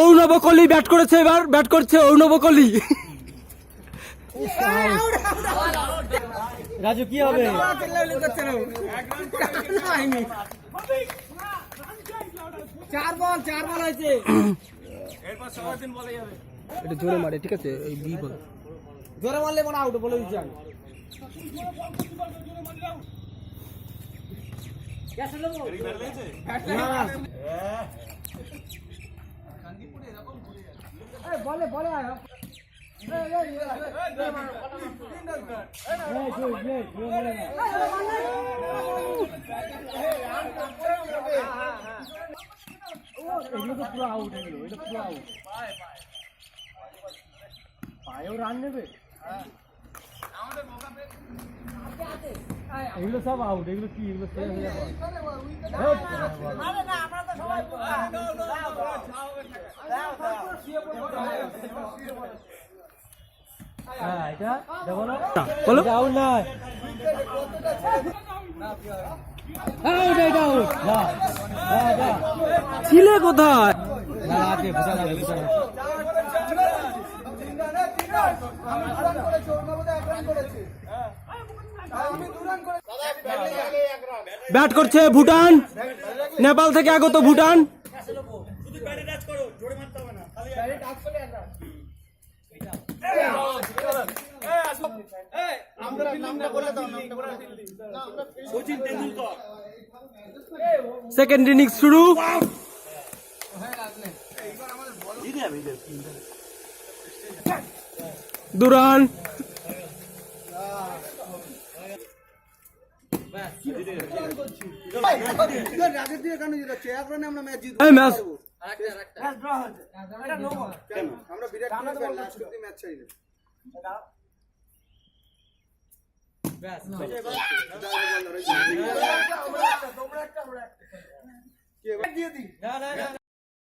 Arnab Kohli bat করেছে, এবার bat করছে অর্ণব কোহলি। রাজু কি হবে? চার বল হয়েছে। এটা জোরে মারে, ঠিক আছে? এই বি বল জোরে মারলে মনে আউট বলে দিচ্ছি আমি। বলে বলে পুরো আউট, এটা পুরো আউট। পায়েও রান নেবে, এগুলো সব আউট। এগুলো কি? এগুলো এটা দেখো না, বলো আউট নয়, আউট, এটা আউট। ছিলে কোথায়? না আছে, বুঝা লাগে, বুঝা লাগে। ব্যাট করছে ভুটান, নেপাল থেকে আগত ভুটান। সেকেন্ড ইনিংস শুরু। দুরান